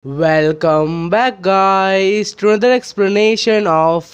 Welcome back guys to another explanation of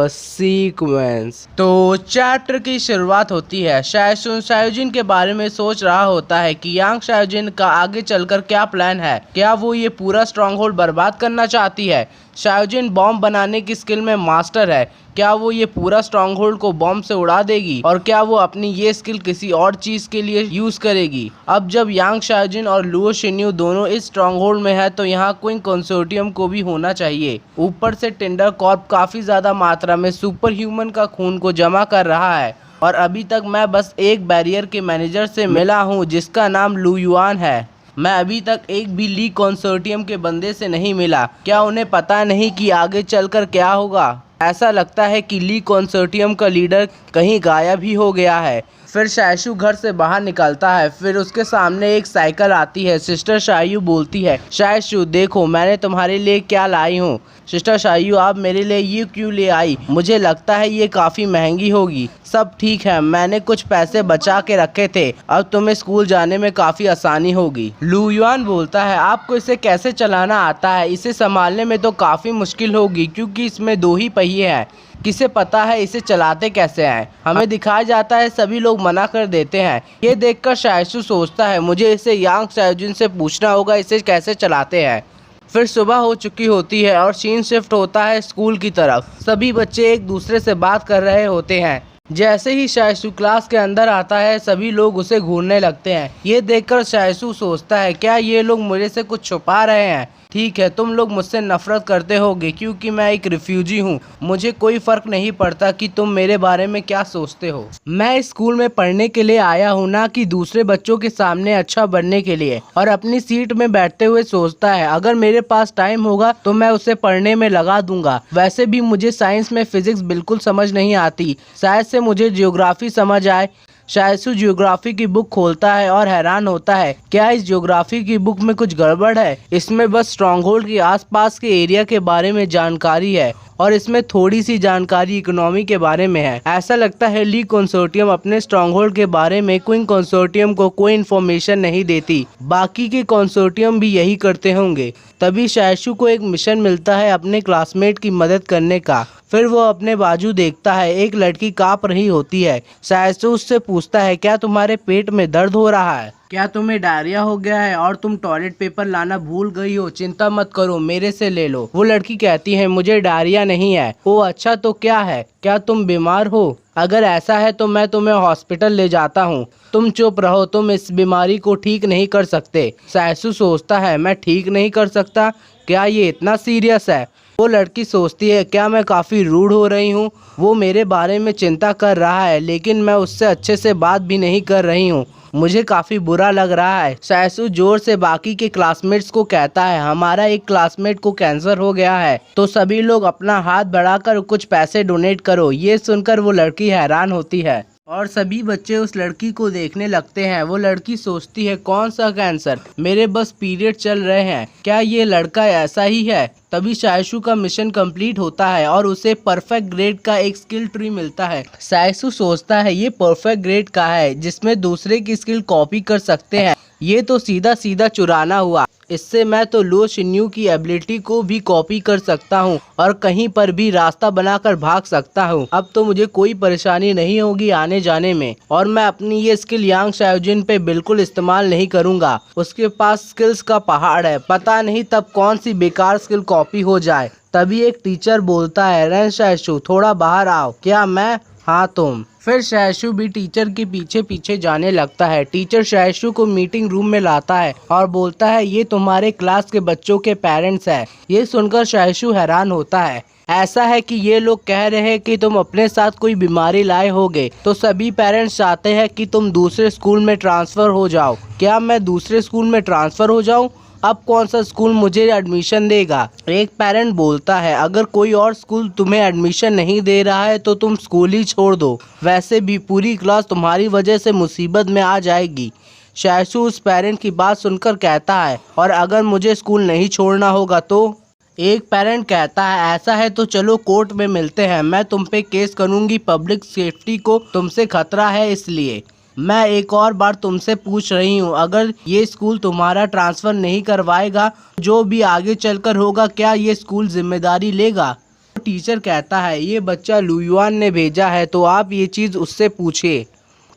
sequence। तो chapter की शुरुआत होती है। शायसुन शायोजिन के बारे में सोच रहा होता है कि यांग शायोजिन का आगे चलकर क्या प्लान है। क्या वो ये पूरा स्ट्रॉन्ग होल्ड बर्बाद करना चाहती है। शायोजिन बॉम्ब बनाने की स्किल में मास्टर है। क्या वो ये पूरा स्ट्रॉन्ग होल्ड को बॉम्ब से उड़ा देगी और क्या वो अपनी ये स्किल किसी और चीज के लिए यूज करेगी। अब जब यांग शायोजिन और लुओ शिन्यू दोनों इस स्ट्रॉन्ग होल्ड में है तो यहाँ क्विंग कंसोर्टियम को भी होना चाहिए। ऊपर से टिंडर कॉर्प काफी ज्यादा मात्रा में सुपर ह्यूमन का खून को जमा कर रहा है और अभी तक मैं बस एक बैरियर के मैनेजर से मिला हूँ जिसका नाम लू युआन है। मैं अभी तक एक भी ली कंसोर्टियम के बंदे से नहीं मिला। क्या उन्हें पता नहीं कि आगे चलकर क्या होगा। ऐसा लगता है कि ली कंसोर्टियम का लीडर कहीं गायब ही हो गया है। फिर शायशु घर से बाहर निकलता है। फिर उसके सामने एक साइकिल आती है। सिस्टर शायू बोलती है, शायशु देखो मैंने तुम्हारे लिए क्या लाई हूँ। सिस्टर शायू आप मेरे लिए ये क्यों ले आई। मुझे लगता है ये काफ़ी महंगी होगी। सब ठीक है, मैंने कुछ पैसे बचा के रखे थे। अब तुम्हें स्कूल जाने में काफ़ी आसानी होगी। लू युआन बोलता है, आपको इसे कैसे चलाना आता है। इसे संभालने में तो काफ़ी मुश्किल होगी क्योंकि इसमें 2 ही पहिए हैं। किसे पता है इसे चलाते कैसे हैं। हमें दिखाया जाता है सभी लोग मना कर देते हैं। ये देखकर शायशु सोचता है मुझे इसे यांग शायोजिन से पूछना होगा इसे कैसे चलाते हैं। फिर सुबह हो चुकी होती है और सीन शिफ्ट होता है स्कूल की तरफ। सभी बच्चे एक दूसरे से बात कर रहे होते हैं। जैसे ही शायशु क्लास के अंदर आता है सभी लोग उसे घूरने लगते हैं। ये देखकर शायशु सोचता है क्या ये लोग मुझे से कुछ छुपा रहे हैं। ठीक है, तुम लोग मुझसे नफरत करते होगे क्योंकि मैं एक रिफ्यूजी हूँ। मुझे कोई फर्क नहीं पड़ता कि तुम मेरे बारे में क्या सोचते हो। मैं इस स्कूल में पढ़ने के लिए आया हूँ, ना कि दूसरे बच्चों के सामने अच्छा बनने के लिए। और अपनी सीट में बैठते हुए सोचता है अगर मेरे पास टाइम होगा तो मैं उसे पढ़ने में लगा दूंगा। वैसे भी मुझे साइंस में फिजिक्स बिल्कुल समझ नहीं आती, शायद से मुझे जियोग्राफी समझ आए। शायशु जियोग्राफी की बुक खोलता है और हैरान होता है क्या इस जियोग्राफी की बुक में कुछ गड़बड़ है। इसमें बस स्ट्रॉन्गहोल्ड के आसपास के एरिया के बारे में जानकारी है और इसमें थोड़ी सी जानकारी इकोनॉमी के बारे में है। ऐसा लगता है ली कंसोर्टियम अपने स्ट्रॉन्गहोल्ड के बारे में क्विंग कंसोर्टियम को कोई इन्फॉर्मेशन नहीं देती। बाकी के कंसोर्टियम भी यही करते होंगे। तभी शायशु को एक मिशन मिलता है अपने क्लासमेट की मदद करने का। फिर वो अपने बाजू देखता है, एक लड़की कांप रही होती है। शायशु उससे पूछता है क्या तुम्हारे पेट में दर्द हो रहा है, क्या तुम्हें डायरिया हो गया है और तुम टॉयलेट पेपर लाना भूल गई हो। चिंता मत करो, मेरे से ले लो। वो लड़की कहती है मुझे डायरिया नहीं है। ओ अच्छा, तो क्या है, क्या तुम बीमार हो। अगर ऐसा है तो मैं तुम्हें हॉस्पिटल ले जाता हूँ। तुम चुप रहो, तुम इस बीमारी को ठीक नहीं कर सकते। शायशु सोचता है मैं ठीक नहीं कर सकता, क्या ये इतना सीरियस है। वो लड़की सोचती है क्या मैं काफ़ी रूड हो रही हूँ। वो मेरे बारे में चिंता कर रहा है लेकिन मैं उससे अच्छे से बात भी नहीं कर रही हूँ। मुझे काफ़ी बुरा लग रहा है। शायशु जोर से बाकी के क्लासमेट्स को कहता है हमारा एक क्लासमेट को कैंसर हो गया है तो सभी लोग अपना हाथ बढ़ाकर कुछ पैसे डोनेट करो। ये सुनकर वो लड़की हैरान होती है और सभी बच्चे उस लड़की को देखने लगते हैं। वो लड़की सोचती है कौन सा कैंसर, मेरे बस पीरियड चल रहे हैं, क्या ये लड़का ऐसा ही है। तभी शायशु का मिशन कंप्लीट होता है और उसे परफेक्ट ग्रेड का एक स्किल ट्री मिलता है। शायशु सोचता है ये परफेक्ट ग्रेड का है जिसमें दूसरे की स्किल कॉपी कर सकते हैं। ये तो सीधा सीधा चुराना हुआ। इससे मैं तो लुओ शिन्यू की एबिलिटी को भी कॉपी कर सकता हूँ और कहीं पर भी रास्ता बनाकर भाग सकता हूँ। अब तो मुझे कोई परेशानी नहीं होगी आने जाने में और मैं अपनी ये स्किल यांग शायोजिन पे बिल्कुल इस्तेमाल नहीं करूँगा। उसके पास स्किल्स का पहाड़ है, पता नहीं तब कौन सी बेकार स्किल कॉपी हो जाए। तभी एक टीचर बोलता है रन शायशु थोड़ा बाहर आओ। क्या मैं, हाँ तुम। फिर शायशु भी टीचर के पीछे पीछे जाने लगता है। टीचर शायशु को मीटिंग रूम में लाता है और बोलता है ये तुम्हारे क्लास के बच्चों के पेरेंट्स हैं। ये सुनकर शायशु हैरान होता है। ऐसा है कि ये लोग कह रहे हैं कि तुम अपने साथ कोई बीमारी लाए होगे तो सभी पेरेंट्स चाहते हैं कि तुम दूसरे स्कूल में ट्रांसफर हो जाओ। क्या मैं दूसरे स्कूल में ट्रांसफर हो जाऊं? अब कौन सा स्कूल मुझे एडमिशन देगा। एक पेरेंट बोलता है अगर कोई और स्कूल तुम्हें एडमिशन नहीं दे रहा है तो तुम स्कूल ही छोड़ दो, वैसे भी पूरी क्लास तुम्हारी वजह से मुसीबत में आ जाएगी। शायशु उस पेरेंट की बात सुनकर कहता है और अगर मुझे स्कूल नहीं छोड़ना होगा तो। एक पेरेंट कहता है ऐसा है तो चलो कोर्ट में मिलते हैं, मैं तुम पे केस करूंगी, पब्लिक सेफ्टी को तुमसे खतरा है इसलिए। मैं एक और बार तुमसे पूछ रही हूँ, अगर ये स्कूल तुम्हारा ट्रांसफ़र नहीं करवाएगा, जो भी आगे चलकर होगा, क्या ये स्कूल जिम्मेदारी लेगा? टीचर कहता है, ये बच्चा लुयुआन ने भेजा है, तो आप ये चीज़ उससे पूछिए।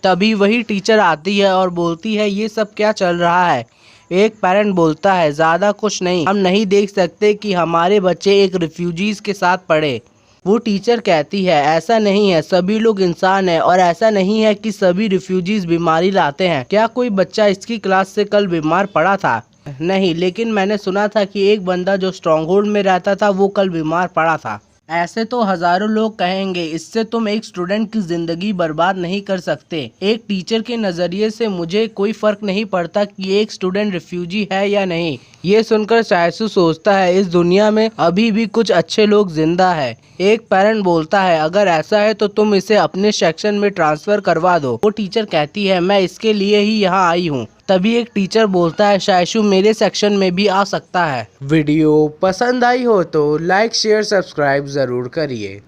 तभी वही टीचर आती है और बोलती है, ये सब क्या चल रहा है? एक पेरेंट बोलता है, ज़्यादा कुछ नहीं, हम नहीं देख सकते कि हमारे बच्चे एक रिफ्यूजीज़ के साथ पढ़े। वो टीचर कहती है, ऐसा नहीं है, सभी लोग इंसान हैं और ऐसा नहीं है कि सभी रिफ्यूजीज बीमारी लाते हैं। क्या कोई बच्चा इसकी क्लास से कल बीमार पड़ा था? नहीं, लेकिन मैंने सुना था कि एक बंदा जो स्ट्रॉन्गहोल्ड में रहता था वो कल बीमार पड़ा था। ऐसे तो हजारों लोग कहेंगे, इससे तुम एक स्टूडेंट की जिंदगी बर्बाद नहीं कर सकते। एक टीचर के नज़रिए से मुझे कोई फर्क नहीं पड़ता कि एक स्टूडेंट रिफ्यूजी है या नहीं। ये सुनकर चायसू सोचता है, इस दुनिया में अभी भी कुछ अच्छे लोग जिंदा है। एक पेरेंट बोलता है, अगर ऐसा है तो तुम इसे अपने सेक्शन में ट्रांसफर करवा दो। वो टीचर कहती है, मैं इसके लिए ही यहाँ आई हूँ। तभी एक टीचर बोलता है, चायसू मेरे सेक्शन में भी आ सकता है। वीडियो पसंद आई हो तो लाइक शेयर सब्सक्राइब ज़रूर करिए।